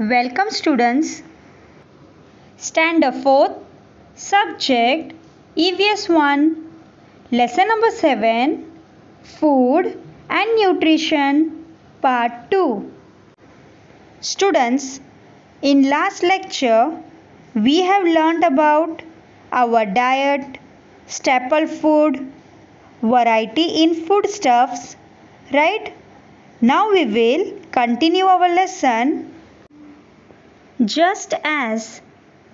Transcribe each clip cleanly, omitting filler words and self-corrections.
Welcome students. Standard 4th, subject EVS 1, lesson number 7, food and nutrition, part 2. Students, in last lecture we have learnt about our diet, staple food, variety in foodstuffs, right? Now we will continue our lesson. Just as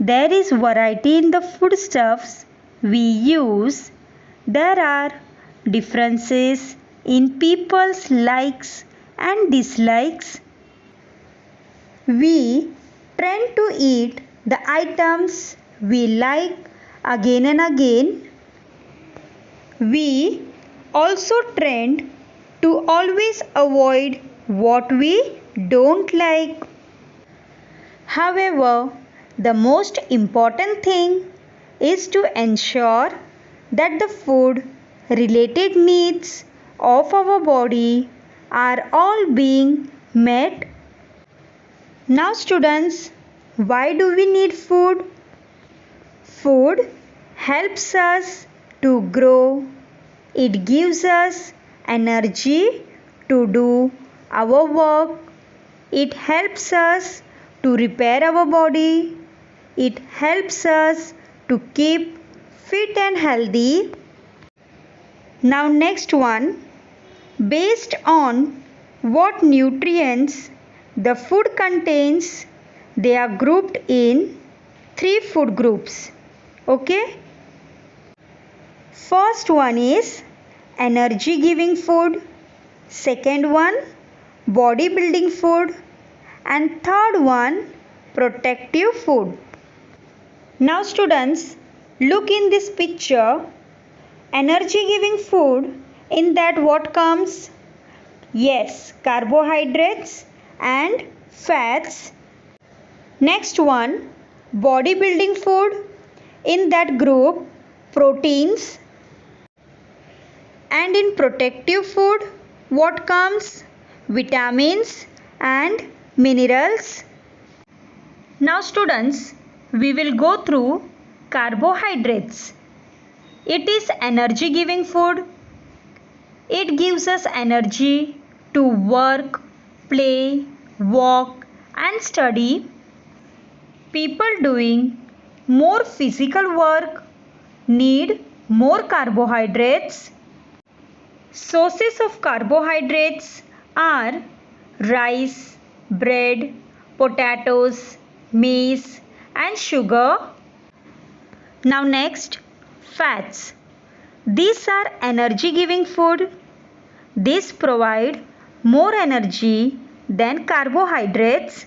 there is variety in the foodstuffs we use, there are differences in people's likes and dislikes. We tend to eat the items we like again and again. We also tend to always avoid what we don't like. However, the most important thing is to ensure that the food related needs of our body are all being met. Now students, why do we need food? Food helps us to grow. It gives us energy to do our work. It helps us to repair our body. It helps us to keep fit and healthy. Now next one, based on what nutrients the food contains, they are grouped in 3 food groups. Okay? First one is energy giving food. Second one, body building food. And third one, protective food. Now students, look in this picture. Energy giving food, in that what comes? Yes, carbohydrates and fats. Next one, body building food. In that group, proteins. And in protective food, what comes? Vitamins and minerals. Now students, we will go through carbohydrates. It is energy giving food. It gives us energy to work, play, walk and study. People doing more physical work need more carbohydrates. Sources of carbohydrates are rice, bread, potatoes, maize and sugar. Now next, fats. These are energy giving food. These provide more energy than carbohydrates.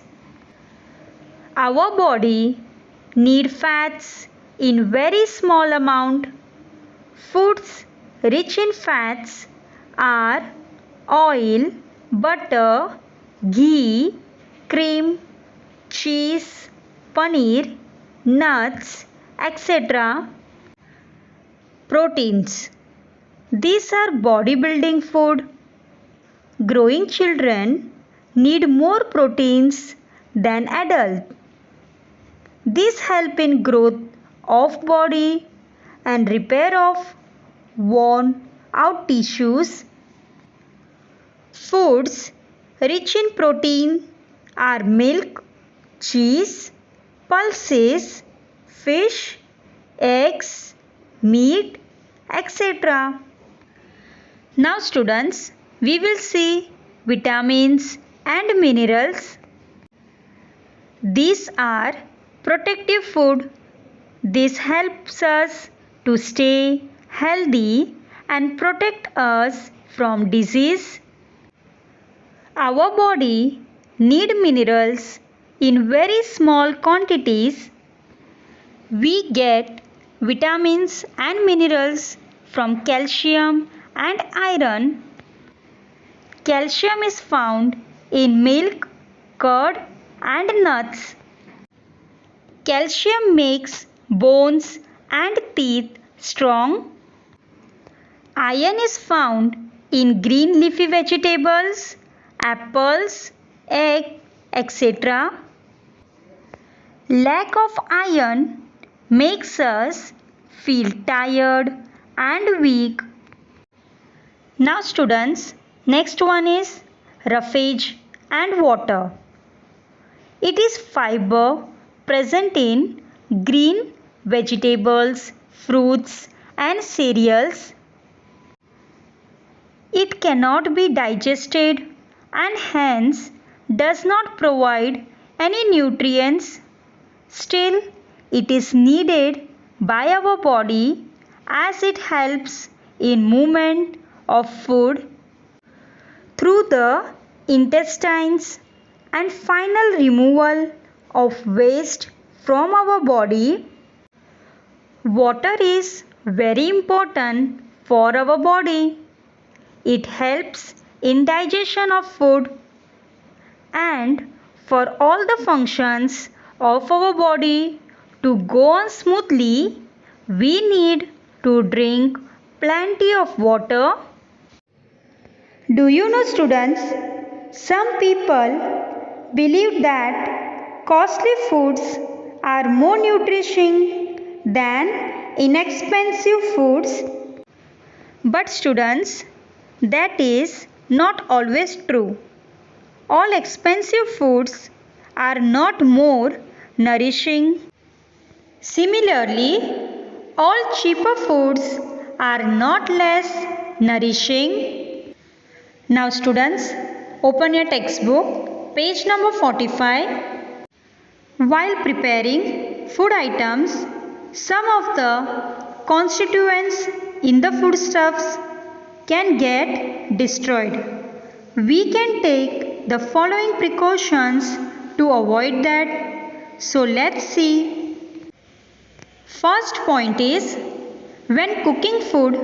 Our body need fats in very small amount. Foods rich in fats are oil, butter, ghee, cream, cheese, paneer, nuts, etc. Proteins. These are body building food. Growing children need more proteins than adults. These help in growth of body and repair of worn out tissues. Foods rich in protein are milk, cheese, pulses, fish, eggs, meat, etc. Now students, we will see vitamins and minerals. These are protective food. This helps us to stay healthy and protect us from disease. Our body need minerals in very small quantities. We get vitamins and minerals from calcium and iron. Calcium is found in milk, curd and nuts. Calcium makes bones and teeth strong. Iron is found in green leafy vegetables, apples, egg, etc. Lack of iron makes us feel tired and weak. Now students, next one is roughage and water. It is fiber present in green vegetables, fruits and cereals. It cannot be digested and hence does not provide any nutrients. Still, it is needed by our body as it helps in movement of food through the intestines and final removal of waste from our body. Water is very important for our body. It helps in digestion of food and for all the functions of our body to go on smoothly, we need to drink plenty of water. Do you know students, some people believe that costly foods are more nourishing than inexpensive foods. But students, that is not always true. All expensive foods are not more nourishing. Similarly, all cheaper foods are not less nourishing. Now students, open your textbook, page number 45. While preparing food items, some of the constituents in the foodstuffs can get destroyed. We can take the following precautions to avoid that. So let's see. First point is, when cooking food,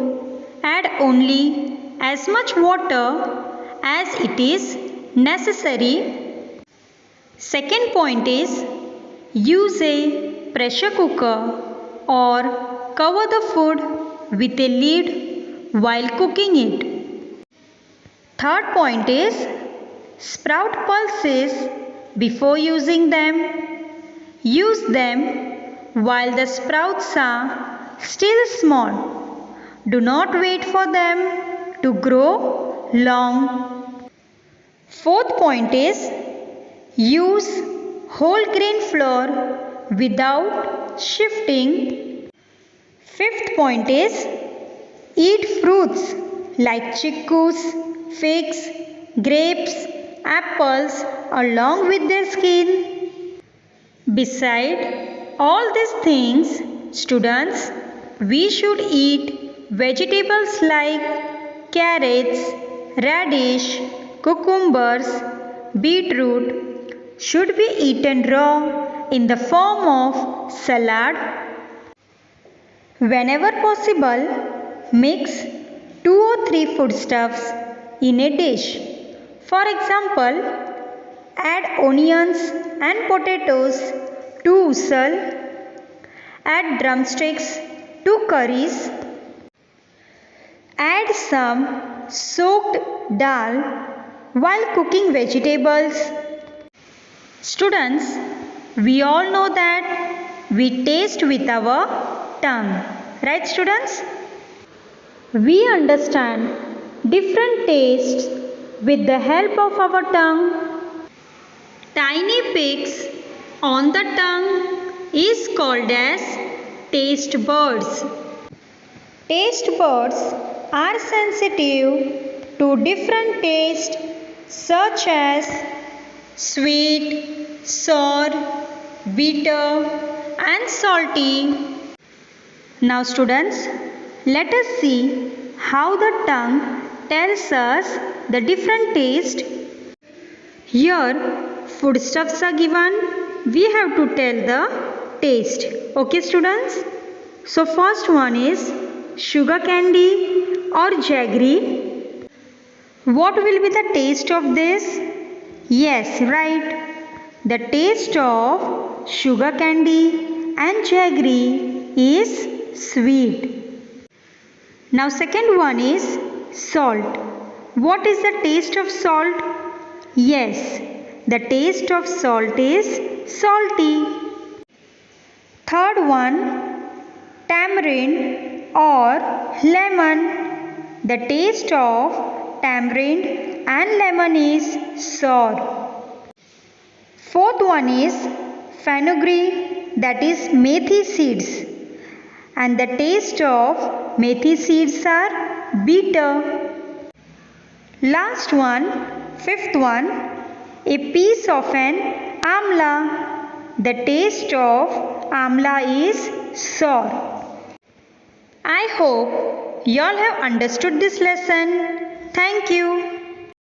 add only as much water as it is necessary. Second point is, use a pressure cooker or cover the food with a lid while cooking it. Third point is, sprout pulses before using them. Use them while the sprouts are still small. Do not wait for them to grow long. Fourth point is, use whole grain flour without shifting. Fifth point is, eat fruits like chickus, figs, grapes, apples along with their skin. Beside all these things, students, we should eat vegetables like carrots, radish, cucumbers, beetroot should be eaten raw in the form of salad. Whenever possible, mix 2 or 3 foodstuffs in a dish. For example, add onions and potatoes to usal, add drumsticks to curries, add some soaked dal while cooking vegetables. Students, we all know that we taste with our tongue, right students? We understand different tastes with the help of our tongue. Tiny picks on the tongue is called as taste buds. Taste buds are sensitive to different tastes such as sweet, sour, bitter and salty. Now students, let us see how the tongue tells us the different taste. Here foodstuffs are given. We have to tell the taste. Okay students? So first one is sugar candy or jaggery. What will be the taste of this? Yes, right. The taste of sugar candy and jaggery is sweet. Now second one is salt. What is the taste of salt? Yes, the taste of salt is salty. Third one, tamarind or lemon. The taste of tamarind and lemon is sour. Fourth one is fenugreek, that is methi seeds, and the taste of methi seeds are bitter. Last one, fifth one, a piece of an amla. The taste of amla is sour. I hope you all have understood this lesson. Thank you.